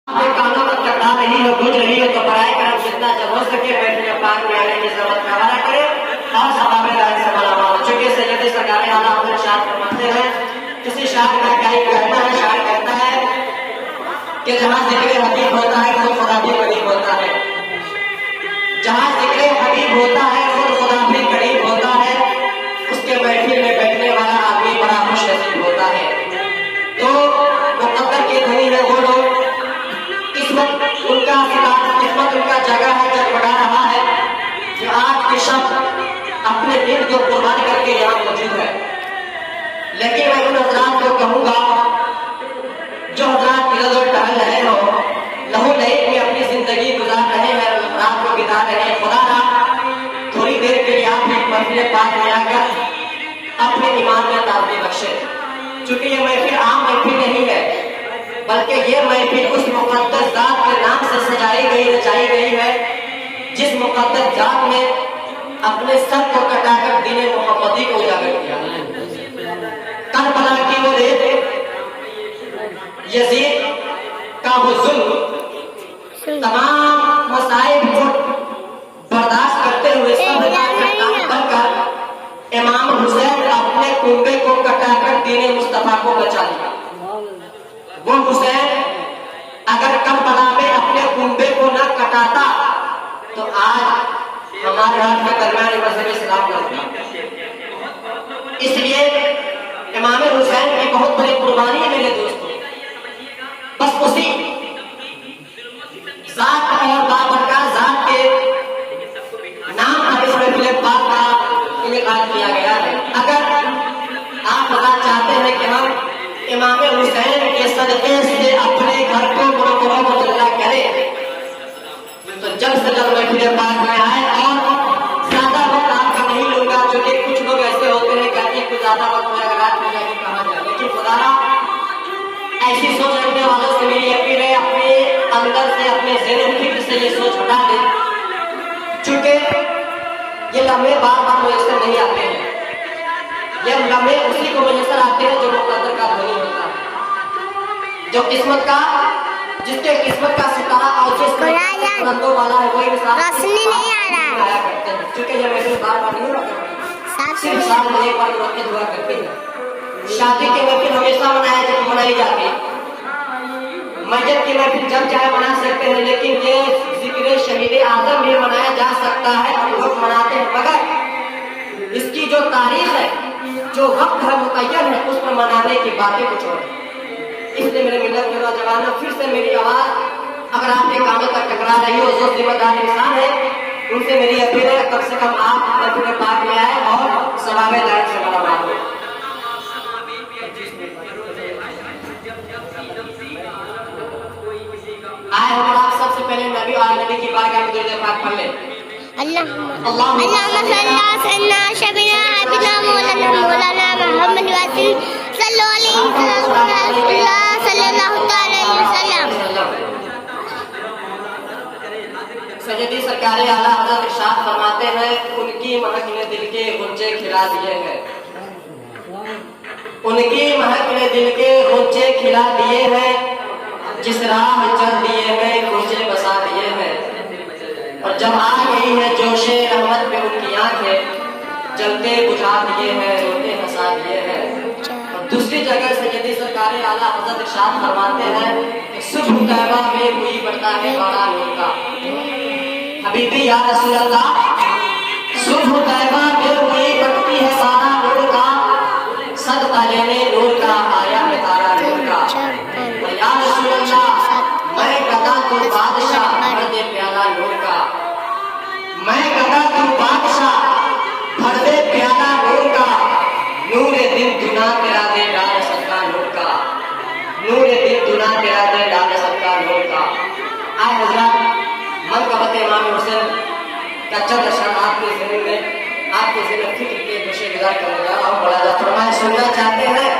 कानों तक टकरा रही हो, गूंज रही हो तो पढ़ाई कर जितना जब हो सके बैठने पाक में आने की जरूरत का वादा करे और सवाब लाइन से बना हो। चूंकि सैयद सरकार आला हजरत शाह फरमाते हैं, किसी शायर का क्या ही कहना है, शायर कहता है कि जहाँ जिक्र हबीब होता है खुद खुदा भी करीब होता है। जहाँ जिक्र हबीब होता है खुद खुदा भी करीब होता है। उसके महफिल में बैठने वाला आदमी बड़ा खुश नसीब होता है। तो मुकद्दर के धनी है वो लोग, किस्मत उनका किस्मत उनका जगह है जब बढ़ा रहा है कि आज के शब्द अपने दिल को कुर्बान करके यहाँ मौजूद है। लेकिन मैं उन हजरात को कहूँगा जो हजरात इधर उधर टहल रहे हो, लहू लहू में अपनी जिंदगी गुजार रहे हैं, रात को बिता रहे हैं, खुदा ना थोड़ी देर के लिए आप एक महफिल पाक में आकर अपने ईमान में ताज़गी बख्शे। चूंकि ये महफिल आम महफिल नहीं है, बल्कि ये महफिल उस मुक़द्दस ज़ात के नाम से सजाई गई रचाई गई है जिस मुक़द्दस ज़ात ने अपने सर को कटाकर दीन मोहम्मदी को उजागर किया। करबला की वो रेत, यजीद का वो जुल्म, तमाम मसाइब को बर्दाश्त करते हुए इमाम हुसैन अपने कुंबे को कटाकर दीन मुस्तफा को बचा लिया। वो हुसैन अगर करबला में अपने कुंबे को न कटाता तो आज हमारे हाथ में दरमियान मजहब इस्लाम न होता। इसलिए इमाम हुसैन की बहुत बड़ी कुर्बानी है मेरे दोस्तों। बस उसी जात और बाबरकत जात के नाम पर इस महफिल पाक का इनेकाद किया गया है। अगर आप बताना चाहते हैं कि हम इमाम हुसैन के सदक़े से अपने घर को मुनव्वर करें तो जल्द से जल्द महफिल पाक में आए। और ज्यादा वक्त आपका नहीं लूंगा, क्योंकि कुछ लोग ऐसे होते हैं कहते हैं कुछ ज्यादा वक्त में अगर रात हो जाएगी कहाँ जाए। लेकिन खुदा ऐसी सोच रखने वालों से मेरी अपील है, अपने अंदर से अपने ज़हन फिक्र से ये सोच हटा दें। चूंकि ये लम्हे बार बार मुयसर नहीं आते हैं, ये लम्हे उसी को मुयसर आते हैं जो मुक़द्दर का धनी होता है, जो किस्मत का, जिसके किस्मत का सितारा और जिसके रंगों वाला है वही रोशनी नहीं आ रहा है करते हैं। चूंकि ये महफिल बार बार नहीं होता, सिर्फ साल में एक बार रोके दुआ करते हैं। शादी की महफिल हमेशा मनाई जाती है, मस्जिद की महफिल जब चाहे मना सकते हैं, लेकिन ये जिक्र शहीद आजम भी मनाया जा सकता है, हम लोग मनाते हैं, मगर इसकी जो तारीख है, जो वक्त है मुतय्यन है, उस पर मनाने की बातें कुछ और है। इसलिए मेरे मिलत के नौजवानों, फिर से मेरी आवाज अगर आपके कानों तक टकरा रही हो, जो जिम्मेदार इंसान है उनसे मेरी अपील है कम से कम आप महफिल पाक में आए और सवाब लाइन से बना मांगो। आए हम आप सबसे पहले नबी और नबी की बारगाह में दुरूद पाक पढ़ लें। अल्लाहुम्मा सल्ली अला शबीना हबीबना मौलाना मुहम्मद सल्लल्लाहु अलैहि वसल्लम। सैयदी सरकार आला हज़रत इरशाद फरमाते हैं, उनकी महक ने दिल के गुंजे खिला दिए हैं, उनकी महक ने दिल के गुंजे खिला दिए हैं, जिस राह चल दिए हैं गुंजे बसा दिए हैं। और जब आ गई है जोशे रहमत पे उनकी आंखें, जलते बुझा दिए हैं, रोते हंसा दिए हैं। और दूसरी जगह सैयदी सरकार आला हज़रत इरशाद फरमाते हैं, सुबह तैबा में हुई बढ़ता है बड़ा नूर का। हबीबी या रसूल अल्लाह, सुबह तैबा में हुई बढ़ती है सारा नूर का, सदका लेने नूर का आया है तारा नूर का। या रसूल अल्लाह, मैं गदा तू बादशाह भर दे प्याला नूर का, मैं गदा तू बादशाह भर दे प्याला नूर का, नूरे दिन दुना तेरा दे डाल सदका नूर का, नूरे दिन दुना तेरा दे डाल सदका नूर का। आए हज़रात, मनक़बत इमाम हुसैन का चंद अशर आपके ज़हन में, आपके ज़हन फिक्र के नशे गुजार करूँगा और बड़ा जा फरमाए। सुनना चाहते हैं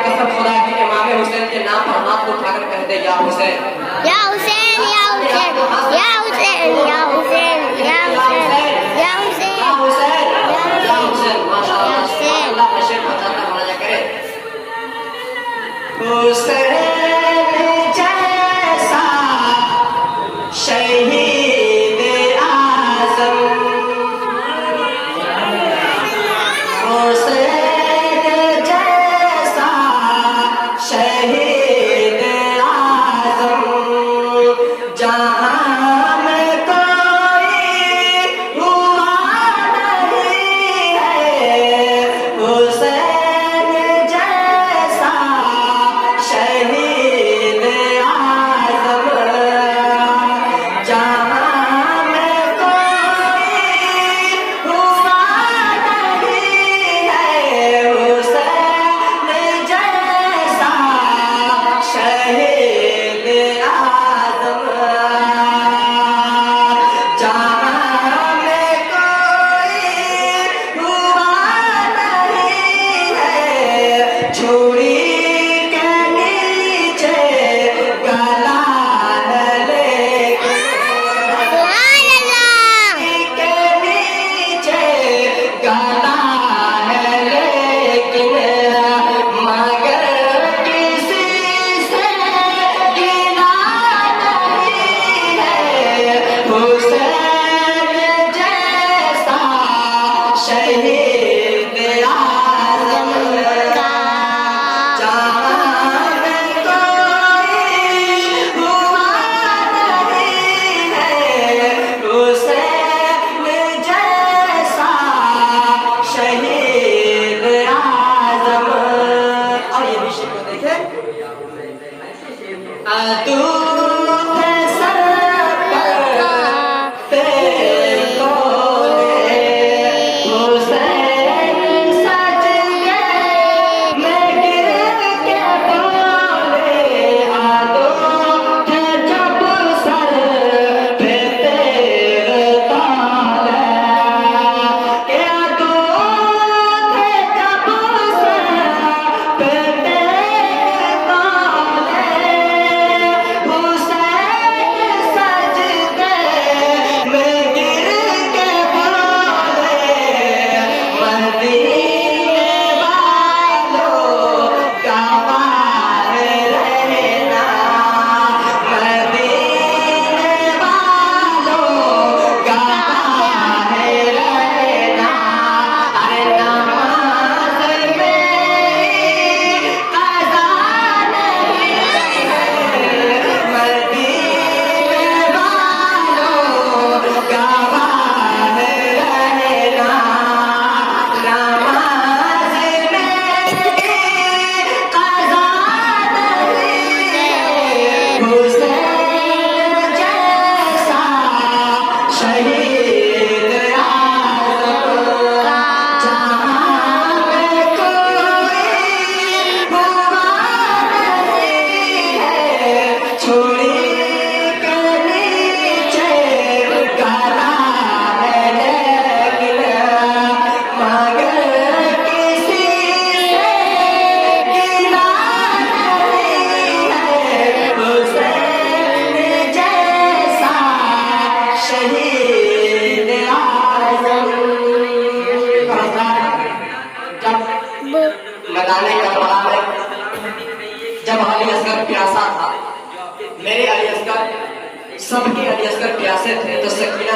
कसम खुदा की, इमाम हुसैन के नाम पर हाथ उठाकर कह दे, या हुसैन या हुसैन या हुसैन या हुसैन या हुसैन या हुसैन या हुसैन या हुसैन या हुसैन। माशाअल्लाह, अल्लाह नशे बचाता बना करे। हुसैन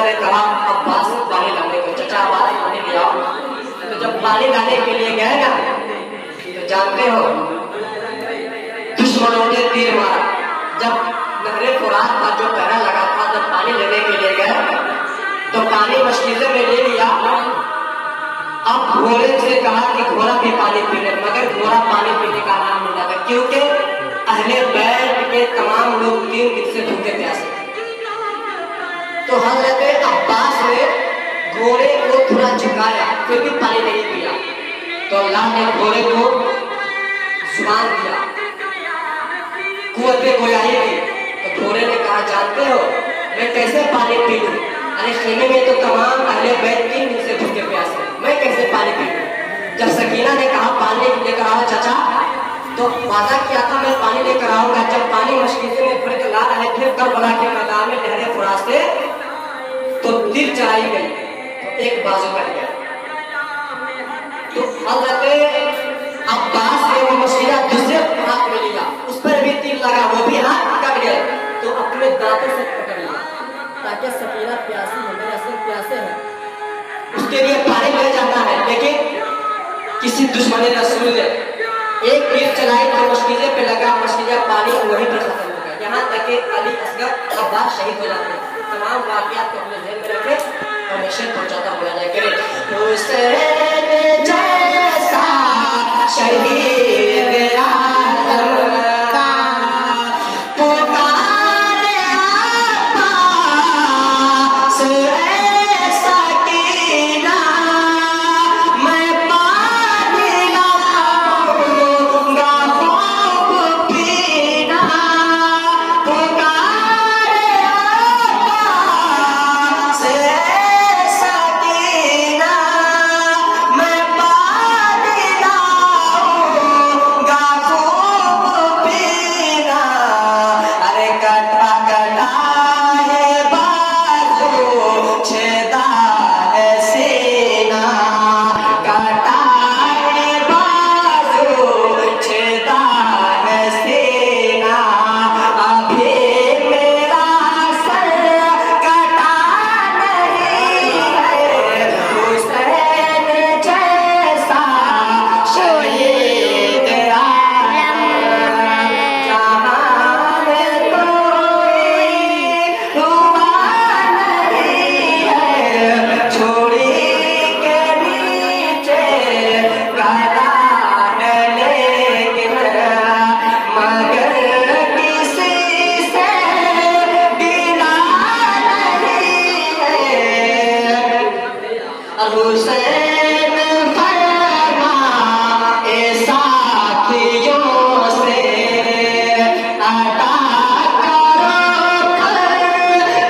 सकीना ने कहा अब्बास से पानी लाने को, चचा अब्बास पानी ले आओ। तो जब पानी लाने के लिए गए ना, तो जानते हो दुश्मनों ने तीर मारा। जब नहरे फुरात का जो पहरा लगा था, जब पानी लेने के लिए गए तो पानी मुश्किल में ले लिया। अब घोड़े से कहा कि घोड़ा भी पानी पी ले, मगर घोड़ा पानी पीने का नाम नहीं लगा, क्योंकि अहले बैत के तमाम लोग 3 दिन से भूखे प्यासे। तो हजरत अब्बास ने घोड़े को थोड़ा झुकाया, फिर भी पानी नहीं पिया। तो अल्लाह ने घोड़े को जुबान दिया, कुव्वत गोयाई दी। तो घोड़े ने कहा जानते हो मैं कैसे पानी पी लूं? अरे खेमे में तो तमाम अहले बैत 3 दिन से भूखे प्यासे, मैं कैसे पानी पी लूं? जब सकीना ने कहा पानी लेकर आओ चचा, तो वादा किया था मैं पानी लेकर आऊंगा। जब पानी मुश्किल से मैं फिर ला रहे थे करबला के मैदान में नहरे फुरात से, तो तीर चलाई गई, तो एक बाजू कट गया। तो हजरत अब्बास ने वो मशीरा दूसरे हाथ में लिया, उस पर भी तीर लगा, वो भी हाथ कट गया। तो अपने दांतों से पकड़ लिया ताकि सकीना प्यासी है, मेरे असल प्यासे है, उसके लिए पानी ले जाना है। लेकिन किसी दुश्मन रसूल ने एक तीर चलाई तो मशकीजे पे लगा, मशकीजा पानी वहीं पर खत्म हो गया। यहाँ तक कि अली असगर अब्बास शहीद हो जाते हैं। तमाम वाक़यात को अपने ज़हन में रखें और नशे पहुँचाता हुआ जाए करें। हुसैन जैसा शहीद आज़म पुकारे अब्बास ऐसा कीना, मैं पानी लाऊंगा खूब पीना। पुकारे अब्बास ऐसा कीना, मैं पानी लाऊंगा खूब पीना। अरे कटा कटा है बाजू, छेदा है सीना, कटा है बाजू, छेदा है सीना। अभी मेरा सर कटा नहीं है, हुसैन जैसा शहीद आज़म जहां में कोई हुआ नहीं है। छोड़ी के नीचे गला है लेकिन मगर किसी से गिला नहीं है। हुसैन फरमाए साथियों से अता करो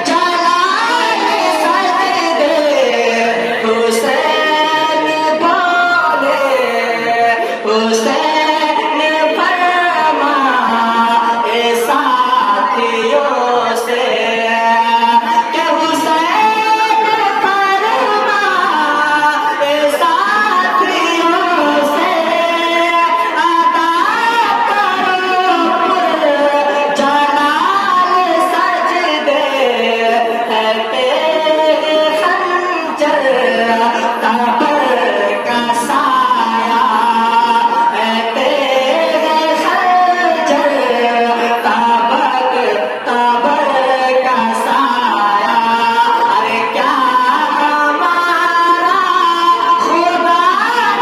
जलाल सजदे। हुसैन बोले, हुसैन फरमाए साथियों से कि हुसैन फरमाए साथियों से अता करो जलाल सजदे। है तेरे खंजर तबर का साया, है तेरे खंजर तबर का साया। अरे क्या हमारा खुदा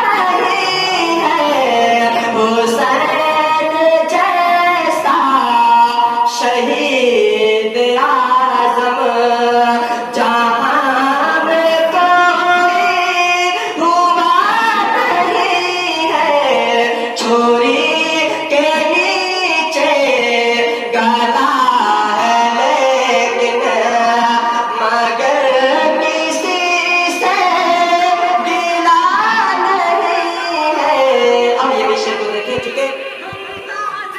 नहीं है, हुसैन जैसा शहीद आज़म जहां में कोई हुआ नहीं है। छोरी के नीचे गला है लेकिन मगर किसी से गिला नहीं है। अब ये विषय को देखिए, ठीक है,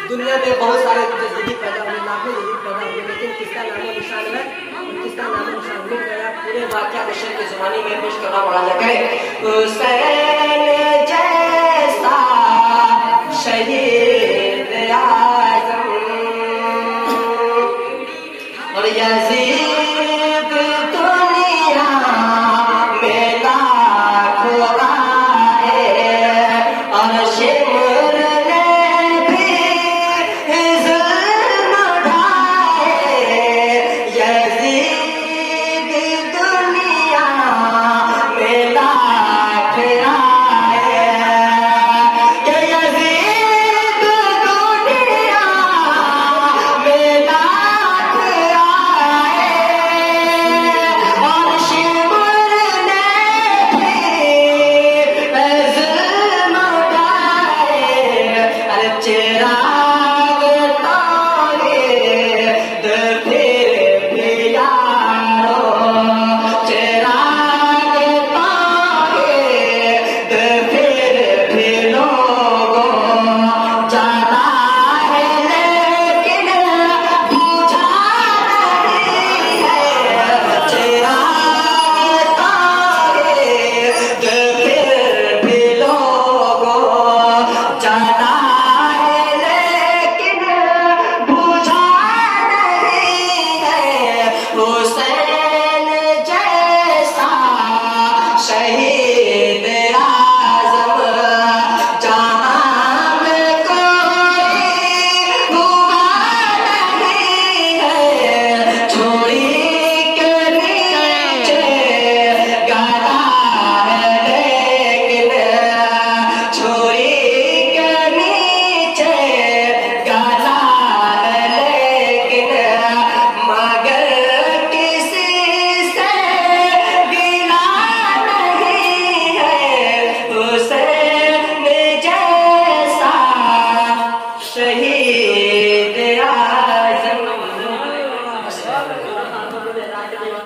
दुनिया में बहुत सारे जदीद पैदा हुए, लाखों जदीद पैदा हुए, लेकिन किसका नामो निशान है और किसका नामो निशान मिल गया। पूरे वाक़या को शेर की ज़ुबानी में पेश करना पड़ा जाए। हुसैन जैसा शहीद आज़म और यज़ीद